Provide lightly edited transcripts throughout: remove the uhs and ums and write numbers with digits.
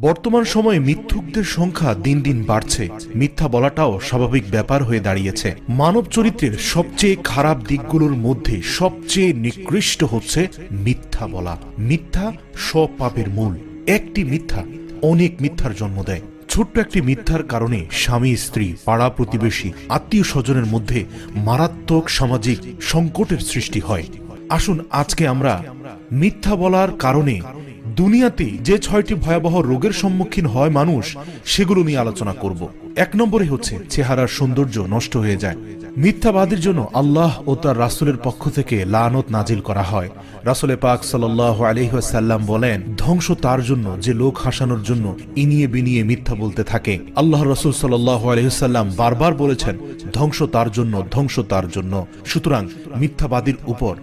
বর্তমান সময়ে মিথ্যুকদের সংখ্যা দিন দিন বাড়ছে। মিথ্যা বলাটাও স্বাভাবিক ব্যাপার হয়ে দাঁড়িয়েছে। মানব চরিত্রের সবচেয়ে খারাপ দিকগুলোর মধ্যে সবচেয়ে নিকৃষ্ট হচ্ছে মিথ্যা বলা। মিথ্যা সব পাপের মূল। একটি মিথ্যা অনেক মিথ্যার জন্ম দেয়। ছোট্ট একটি মিথ্যার কারণে স্বামী স্ত্রী, পাড়া প্রতিবেশী, আত্মীয় স্বজনের মধ্যে মারাত্মক সামাজিক সংকটের সৃষ্টি হয়। আসুন আজকে আমরা মিথ্যা বলার কারণে দুনিয়াতে যে 6টি ভয়াবহ রোগের সম্মুখীন হয় মানুষ, সেগুলো নিয়ে আলোচনা করব। 1 নম্বরে হচ্ছে চেহারার সৌন্দর্য নষ্ট হয়ে যায়। মিথ্যাবাদীর জন্য আল্লাহ ও তার রাসূলের পক্ষ থেকে লানত নাজিল করা হয়। রাসূলে পাক সাল্লাল্লাহু আলাইহি ওয়াসাল্লাম বলেন, ধ্বংস তার জন্য যে লোক হাসানোর জন্য ইনিয়ে বিনিয়ে মিথ্যা বলতে থাকে। আল্লাহর রাসূল সাল্লাল্লাহু আলাইহি ওয়াসাল্লাম বারবার বলেছেন, ধ্বংস তার জন্য, ধ্বংস তার জন্য। সুতরাং মিথ্যাবাদীর উপর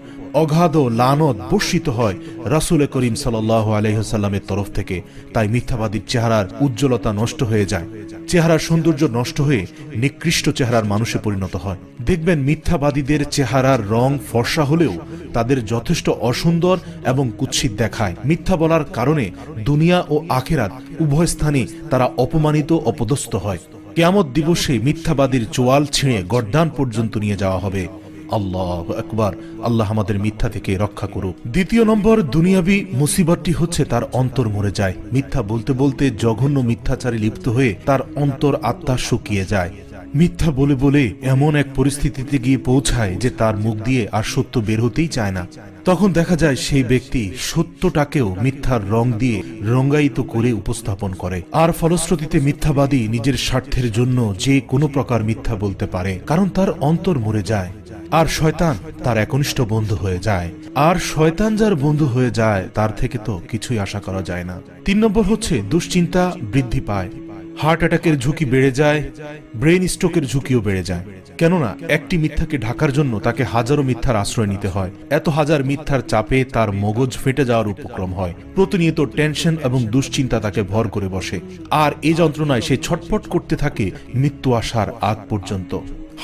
অগাধ লানত বর্ষিত হয় রাসূল করিম সাল্লাল্লাহু আলাইহি ওয়াসাল্লামের তরফ থেকে। তাই মিথ্যাবাদীর চেহারার উজ্জ্বলতা নষ্ট হয়ে যায়, চেহারার সৌন্দর্য নষ্ট হয়ে নিকৃষ্ট চেহারার মানুষে পরিণত হয়। দেখবেন মিথ্যাবাদীদের চেহারার রং ফর্সা হলেও তাদের যথেষ্ট অসুন্দর এবং কুৎসিত দেখায়। মিথ্যা বলার কারণে দুনিয়া ও আখিরাত উভয় স্থানে তারা অপমানিত, অপদস্থ হয়। কিয়ামত দিবসে মিথ্যাবাদীর চোয়াল ছিঁড়ে গর্দান পর্যন্ত নিয়ে যাওয়া হবে। আল্লাহু আকবার। আল্লাহ আমাদের মিথ্যা থেকে রক্ষা করুক। 2 নম্বর দুনিয়াবি মুসিবতটি হচ্ছে তার অন্তর মরে যায়। মিথ্যা বলতে বলতে জঘন্য মিথ্যাচারে লিপ্ত হয়ে তার অন্তর আত্মা শুকিয়ে যায়। মিথ্যা বলে বলে এমন এক পরিস্থিতিতে গিয়ে পৌঁছায় যে তার মুখ দিয়ে আর সত্য বের হতেই চায় না। তখন দেখা যায় সেই ব্যক্তি সত্যটাকেও মিথ্যার রং দিয়ে রঙ্গায়িত করে উপস্থাপন করে। আর ফলশ্রুতিতে মিথ্যাবাদী নিজের স্বার্থের জন্য যে কোনো প্রকার মিথ্যা বলতে পারে, কারণ তার অন্তর মরে যায়। আর শয়তান তার একনিষ্ঠ বন্ধু হয়ে যায়। আর শয়তান যার বন্ধু হয়ে যায় তার থেকে তো কিছুই আশা করা যায় না। 3 নম্বর হচ্ছে দুশ্চিন্তা বৃদ্ধি পায়। হার্ট অ্যাটাকের ঝুঁকি বেড়ে যায়, ব্রেন স্ট্রোকের ঝুঁকিও বেড়ে যায়। কেননা একটি মিথ্যাকে ঢাকার জন্য তাকে হাজারো মিথ্যার আশ্রয় নিতে হয়। এত হাজার মিথ্যার চাপে তার মগজ ফেটে যাওয়ার উপক্রম হয়। প্রতিনিয়ত টেনশন এবং দুশ্চিন্তা তাকে ভর করে বসে। আর এই যন্ত্রণায় সে ছটফট করতে থাকে মৃত্যু আসার আগ পর্যন্ত।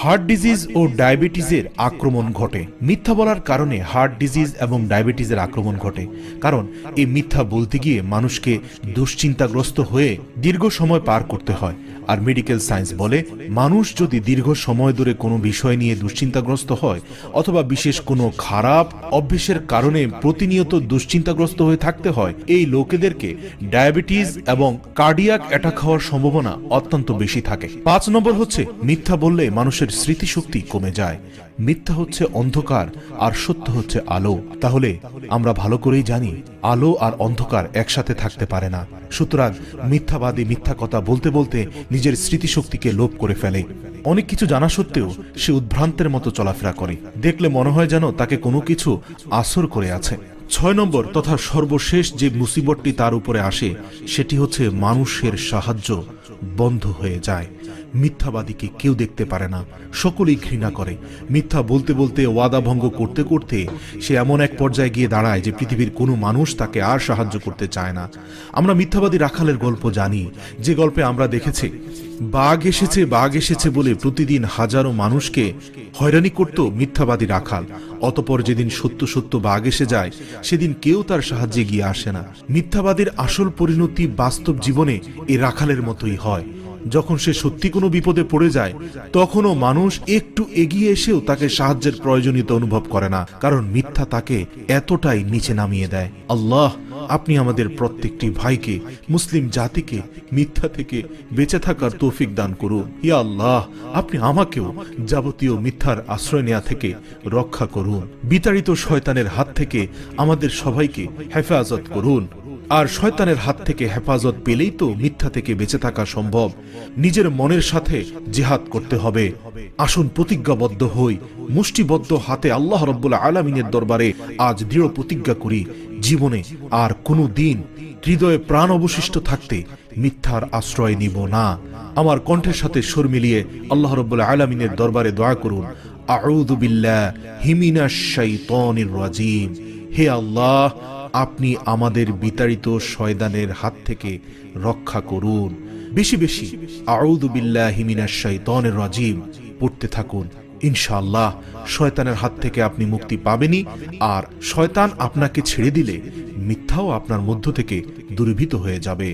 হার্ট ডিজিজ ও ডায়াবেটিসের আক্রমণ ঘটে। মিথ্যা বলার কারণে হার্ট ডিজিজ এবং ডায়াবেটিসের আক্রমণ ঘটে। কারণ এই মিথ্যা বলতে গিয়ে মানুষকে দুশ্চিন্তাগ্রস্ত হয়ে দীর্ঘ সময় পার করতে হয়। আর মেডিকেল সায়েন্স বলে, মানুষ যদি দীর্ঘ সময় ধরে কোনো বিষয় নিয়ে দুশ্চিন্তাগ্রস্ত হয় অথবা বিশেষ কোনো খারাপ অভ্যেসের কারণে প্রতিনিয়ত দুশ্চিন্তাগ্রস্ত হয়ে থাকতে হয়, এই লোকেদেরকে ডায়াবেটিস এবং কার্ডিয়াক অ্যাটাক হওয়ার সম্ভাবনা অত্যন্ত বেশি থাকে। 5 নম্বর হচ্ছে মিথ্যা বললে মানুষের স্মৃতিশক্তি কমে যায়। মিথ্যা হচ্ছে অন্ধকার আর সত্য হচ্ছে আলো। তাহলে আমরা ভালো করেই জানি আলো আর অন্ধকার একসাথে থাকতে পারে না। সুতরাং মিথ্যাবাদী মিথ্যা কথা বলতে বলতে নিজের স্মৃতিশক্তিকে লোপ করে ফেলে। অনেক কিছু জানা সত্ত্বেও সে উদ্ভ্রান্তের মতো চলাফেরা করে। দেখলে মনে হয় যেন তাকে কোনো কিছু আসর করে আছে। 6 নম্বর তথা সর্বশেষ যে মুসিবতটি তার উপরে আসে সেটি হচ্ছে মানুষের সাহায্য বন্ধ হয়ে যায়। মিথ্যাবাদীকে কেউ দেখতে পারে না, সকলেই ঘৃণা করে। মিথ্যা বলতে বলতে, ওয়াদা ভঙ্গ করতে করতে সে এমন এক পর্যায়ে গিয়ে দাঁড়ায় যে পৃথিবীর কোনো মানুষ তাকে আর সাহায্য করতে চায় না। আমরা মিথ্যাবাদী রাখালের গল্প জানি, যে গল্পে আমরা দেখেছি বাঘ এসেছে, বাঘ এসেছে বলে প্রতিদিন হাজারো মানুষকে হয়রানি করত মিথ্যাবাদী রাখাল। অতঃপর যেদিন সত্য সত্য বাঘ এসে যায় সেদিন কেউ তার সাহায্যে গিয়ে আসে না। মিথ্যাবাদীর আসল পরিণতি বাস্তব জীবনে এই রাখালের মতোই হয়। যখন সে সত্যি কোনো বিপদে পড়ে যায় তখনও মানুষ একটু এগিয়ে এসেও তাকে সাহায্যের প্রয়োজনীয়তা অনুভব করে না, কারণ মিথ্যা তাকে এতটাই নিচে নামিয়ে দেয়। আল্লাহ, আপনি আমাদের প্রত্যেকটি ভাইকে, মুসলিম জাতিকে মিথ্যা থেকে বেঁচে থাকার তৌফিক দান করুন। ইয়া আল্লাহ, আপনি আমাকেও যাবতীয় মিথ্যার আশ্রয় নেওয়া থেকে রক্ষা করুন। বিতাড়িত শয়তানের হাত থেকে আমাদের সবাইকে হেফাজত করুন। আর শয়তানের হাত থেকে হেফাজত পেলেই তো মিথ্যা থেকে বেঁচে থাকা সম্ভব। নিজের মনের সাথে জিহাদ করতে হবে। আসুন প্রতিজ্ঞাবদ্ধ হই, মুষ্টিবদ্ধ হাতে আল্লাহ রাব্বুল আলামিনের দরবারে আজ দৃঢ় প্রতিজ্ঞা করি, জীবনে আর কোনো দিন হৃদয়ে প্রাণ অবশিষ্ট থাকতে মিথ্যার আশ্রয় নিব না। আমার কণ্ঠের সাথে সুর মিলিয়ে আল্লাহ রাব্বুল আলামিনের দরবারে দোয়া করুন, আউযু বিল্লাহি মিনাশ শাইতানির রাজিম। হে আল্লাহ, আপনি আমাদের বিতাড়িত শয়তানের হাত থেকে রক্ষা করুন। বেশি বেশি আউযু বিল্লাহি মিনাশ শাইতানির রাজিম পড়তে থাকুন। ইনশাআল্লাহ শয়তানের হাত থেকে আপনি মুক্তি পাবেনই। আর শয়তান আপনাকে ছেড়ে দিলে মিথ্যাও আপনার মধ্য থেকে দূরীভূত হয়ে যাবে।